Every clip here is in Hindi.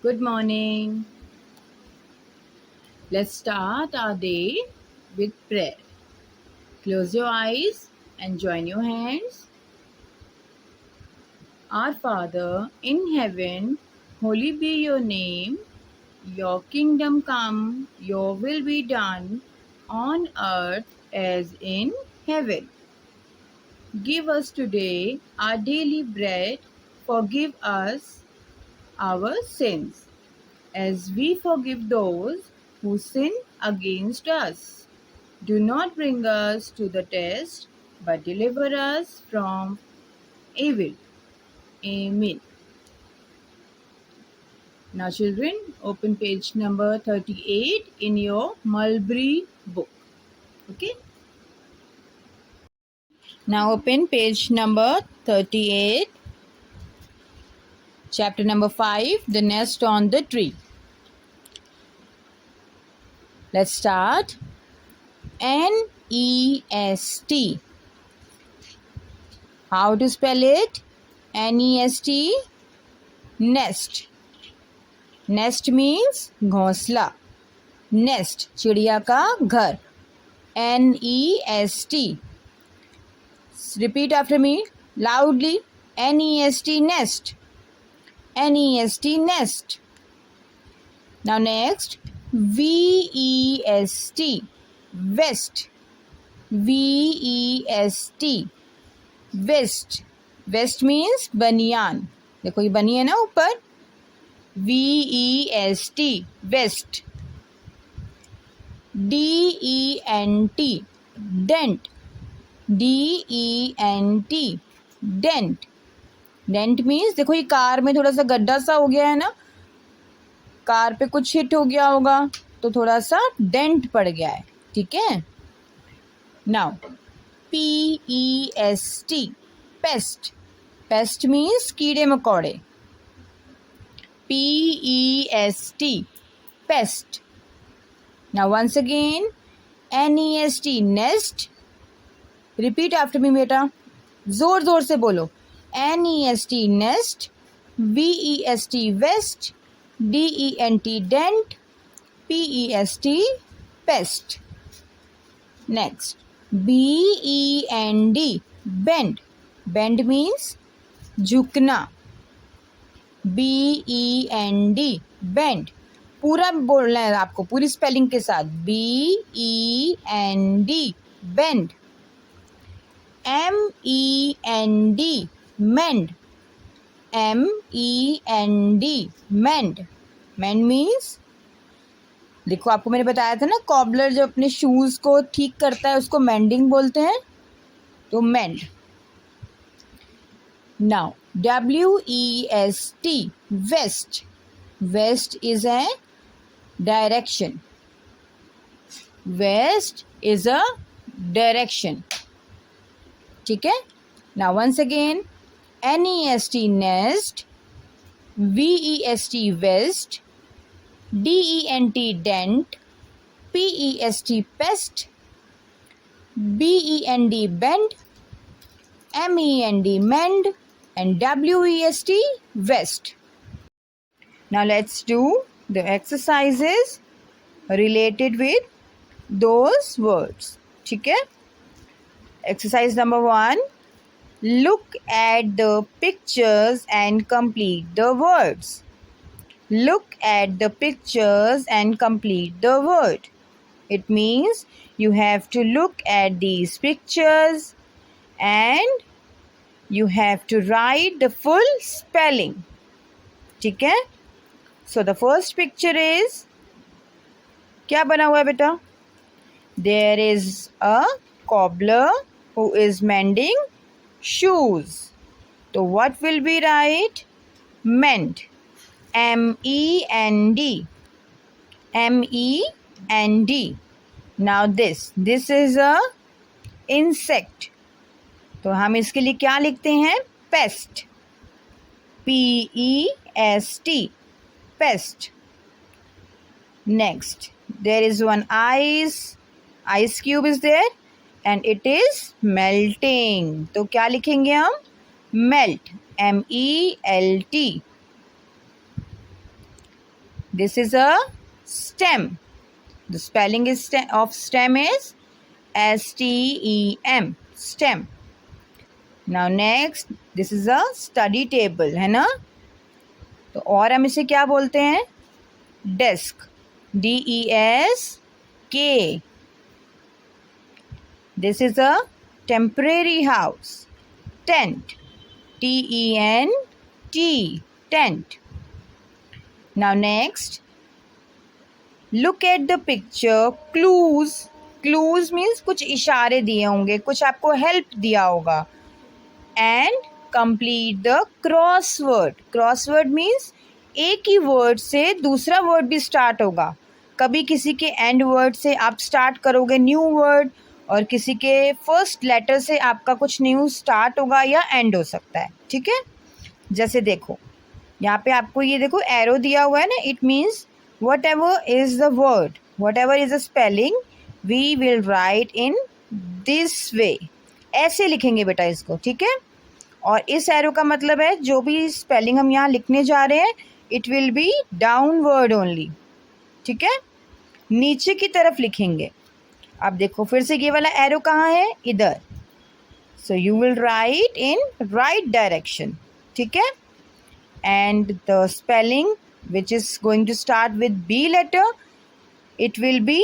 Good morning. Let's start our day with prayer. Close your eyes and join your hands. Our Father in heaven, holy be your name. Your kingdom come, your will be done on earth as in heaven. Give us today our daily bread. Forgive us our sins as we forgive those who sin against us. Do not bring us to the test, but deliver us from evil. Amen. Now, children, open page number 38 in your Mulberry book. Okay. Now, open page number 38, chapter number 5, The Nest on the Tree. Let's start. N-E-S-T. How to spell it? N-E-S-T. Nest. Nest means घोंसला. Nest चिड़िया का घर. N-E-S-T. Repeat after me loudly. N-E-S-T nest. N-E-S-T nest. Now next, V-E-S-T vest. V-E-S-T vest. Vest means बनियान. देखो ये बनी है ना ऊपर. V-E-S-T vest. D-E-N-T dent. D-E-N-T dent. Dent means देखो ये कार में थोड़ा सा गड्ढा सा हो गया है ना, कार पे कुछ हिट हो गया होगा तो थोड़ा सा डेंट पड़ गया है. ठीक है. Now P-E-S-T paste. Paste means कीड़े मकोड़े. P-E-S-T paste. Now once again, N-E-S-T nest. Repeat after me बेटा, जोर जोर से बोलो. N-E-S-T nest. V-E-S-T vest. D-E-N-T dent. P-E-S-T pest. Next, B-E-N-D bend. Bend means झुकना. B-E-N-D bend. पूरा बोलना है आपको, पूरी स्पेलिंग के साथ. B-E-N-D bend. M-E-N-D mend. M-E-N-D mend. mend means देखो आपको मैंने बताया था ना, कॉबलर जो अपने शूज को ठीक करता है उसको मेंडिंग बोलते हैं. तो mend. Now W-E-S-T west. West is a direction. West is a direction. ठीक है. Now once again, N-E-S-T nest. V-E-S-T vest. D-E-N-T dent. P-E-S-T pest. B-E-N-D bend. M-E-N-D mend. And W-E-S-T vest. Now let's do the exercises related with those words. ठीक है. Exercise number 1. Look at the pictures and complete the words. Look at the pictures and complete the word. It means you have to look at these pictures and you have to write the full spelling. ठीक है. So the first picture is, क्या बना हुआ है बेटा? There is a cobbler who is mending shoes. So what will be right? Mend. M-E-N-D. M-E-N-D. Now this is a insect. तो हम इसके लिए क्या लिखते हैं? Pest. P-E-S-T pest. Next, there is one ice cube is there and it is melting. तो क्या लिखेंगे हम? Melt. M-E-L-T. This is a stem. The spelling is of stem is STEM, stem. Now next, this is a study table, है ना. तो और हम इसे क्या बोलते हैं? Desk, DESK. This is a temporary house. Tent, TENT, tent. Now next, look at the picture. Clues. Clues means कुछ इशारे दिए होंगे, कुछ आपको हेल्प दिया होगा. And complete the crossword. Crossword means एक ही वर्ड से दूसरा वर्ड भी स्टार्ट होगा. कभी किसी के एंड वर्ड से आप स्टार्ट करोगे न्यू वर्ड, और किसी के फर्स्ट लेटर से आपका कुछ न्यू स्टार्ट होगा या एंड हो सकता है. ठीक है, जैसे देखो यहाँ पे आपको ये देखो एरो दिया हुआ है ना. It means whatever is the word, whatever is the spelling, we will write in this way. ऐसे लिखेंगे बेटा इसको. ठीक है, और इस एरो का मतलब है जो भी स्पेलिंग हम यहाँ लिखने जा रहे हैं, it will be downward only. ठीक है, नीचे की तरफ लिखेंगे. अब देखो फिर से ये वाला एरो कहाँ है? इधर. So you will write in right direction. ठीक है, and the spelling which is going to start with B letter, it will be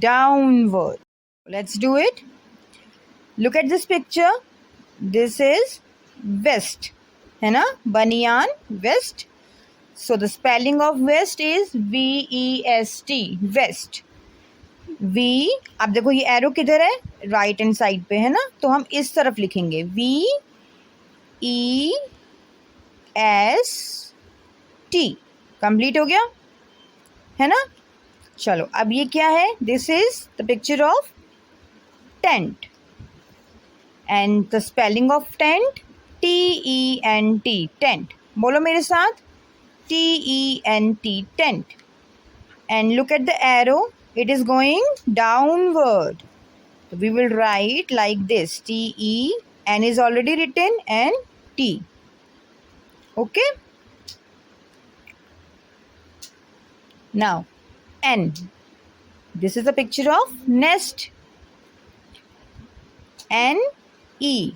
downward. Let's do it. Look at this picture. This is vest, है ना, बनियान, vest. So the spelling of vest is VEST, vest. V, अब देखो ये एरो किधर है? राइट हैंड साइड पे है ना, तो हम इस तरफ लिखेंगे VEST. कंप्लीट हो गया है ना. चलो अब ये क्या है? This is the picture of tent, and the spelling of tent TENT, tent. बोलो मेरे साथ, TENT, tent. And look at the arrow, it is going downward. We will write like this, TE, N is already written, and T. Okay, now N. This is a picture of nest. NE.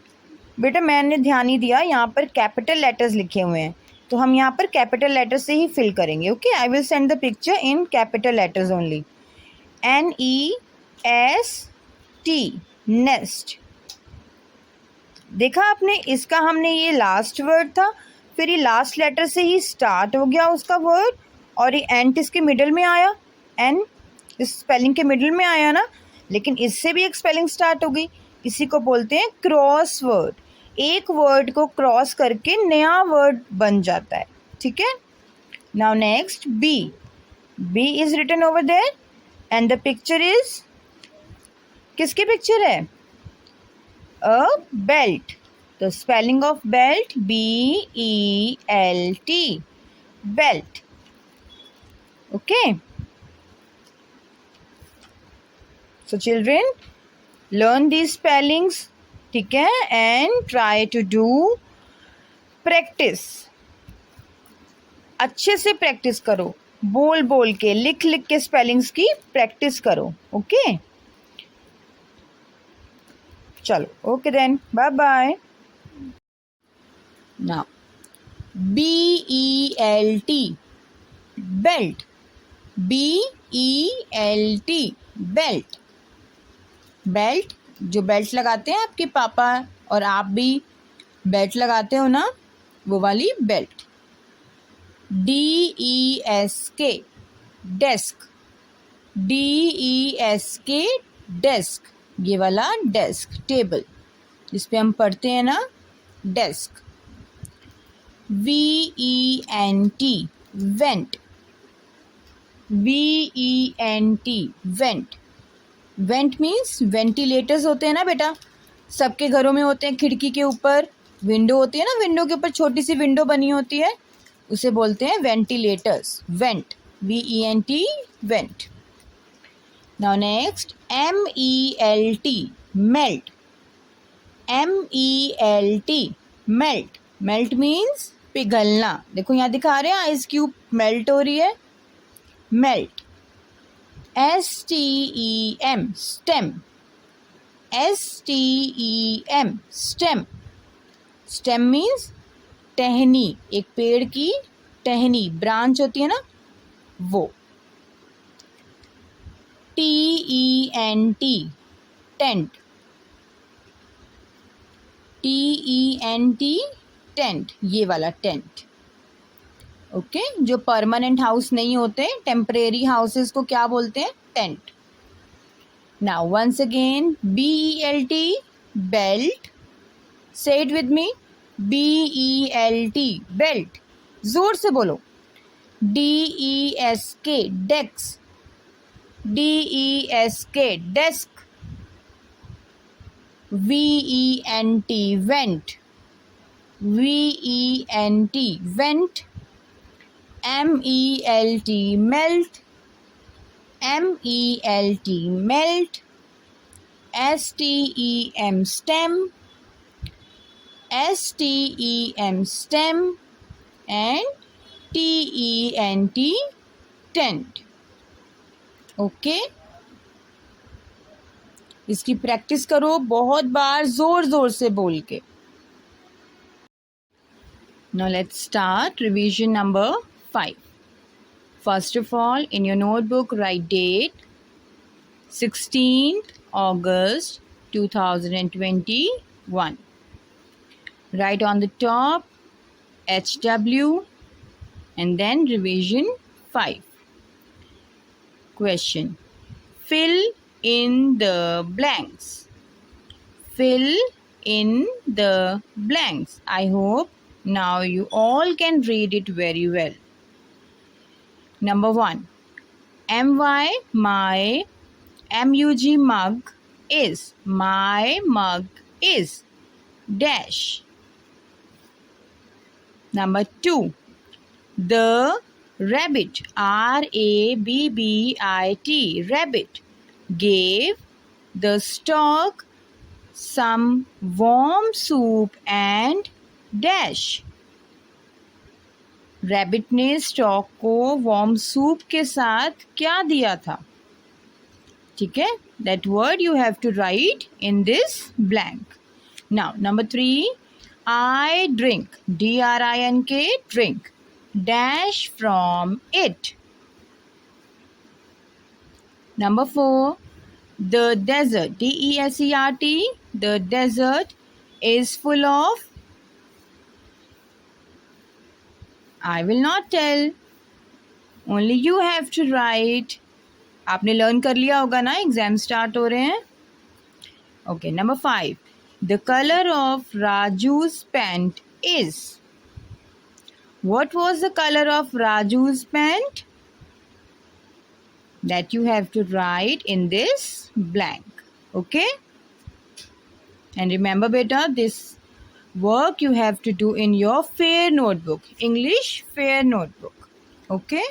बेटा मैंने ध्यान नहीं दिया, यहाँ पर कैपिटल लेटर्स लिखे हुए हैं, तो हम यहाँ पर कैपिटल लेटर से ही फिल करेंगे. Okay, I will send the picture in capital letters only. NEST, nest. देखा आपने, इसका हमने ये लास्ट वर्ड था, फिर ये लास्ट लेटर से ही स्टार्ट हो गया उसका वर्ड, और ये एंट इसके मिडल में आया. एन इस स्पेलिंग के मिडल में आया ना, लेकिन इससे भी एक स्पेलिंग स्टार्ट हो गई. इसी को बोलते हैं क्रॉस वर्ड. एक वर्ड को क्रॉस करके नया वर्ड बन जाता है. ठीक है, now next B. B is written over there, and the picture is, किसकी पिक्चर है? A belt. The spelling of belt BELT, belt. Okay, so children, learn these spellings. ठीक है, and try to do practice. अच्छे से प्रैक्टिस करो, बोल बोल के, लिख लिख के स्पेलिंग्स की प्रैक्टिस करो. ओके, चलो, okay then, bye bye. Now BELT, belt. BELT, belt. Belt, जो बेल्ट लगाते हैं आपके पापा, और आप भी बेल्ट लगाते हो ना, वो वाली belt. DESK, desk. DESK, desk. ये वाला डेस्क, टेबल जिस पे हम पढ़ते हैं ना, desk. VENT, vent. VENT, went. Went means ventilators होते हैं ना बेटा, सबके घरों में होते हैं. खिड़की के ऊपर विंडो होती है ना, विंडो के ऊपर छोटी सी विंडो बनी होती है, उसे बोलते हैं ventilators. Went, VENT, went. Now next MELT, melt. MELT, melt. Melt means पिघलना. देखो यहाँ दिखा रहे हैं आइस क्यूब मेल्ट हो रही है. melt. STEM, stem. STEM, stem. Stem means टहनी, एक पेड़ की टहनी, ब्रांच होती है ना, वो. TENT, tent. TENT, टेंट, ये वाला टेंट. ओके, जो परमानेंट हाउस नहीं होते, टेम्परेरी हाउसेस को क्या बोलते हैं? Tent. Now once again, BELT, belt. Say it with me, BELT, belt. जोर से बोलो. DESK, desk. DESK, desk. VENT, vent. VENT, vent. MELT, melt. MELT, melt. STEM, stem. STEM, stem. And TENT, tent. Okay, इसकी प्रैक्टिस करो बहुत बार, जोर जोर से बोल के. Now let's start revision number 5. First of all, in your notebook, write date 16th August 2021. Write on the top HW and then revision 5. Question. Fill in the blanks. Fill in the blanks. I hope now you all can read it very well. Number 1. MY, my. MUG, mug, is. My mug is. Dash. Number 2. The rabbit, RABBIT, rabbit, gave the stork some warm soup and dash. Rabbit ने स्टॉक को वार्म सूप के साथ क्या दिया था? ठीक है, that word you have to write in this blank. Now number 3. I drink, DRINK, drink, dash from it. Number 4. The desert, DESERT, the desert is full of. I will not tell. Only you have to write. आपने लर्न कर लिया होगा ना, एग्जाम स्टार्ट हो रहे हैं. Okay, number 5. The color of Raju's pant is. What was the color of Raju's pant? That you have to write in this blank. Okay? And remember, beta, this work you have to do in your fair notebook. English fair notebook. Okay?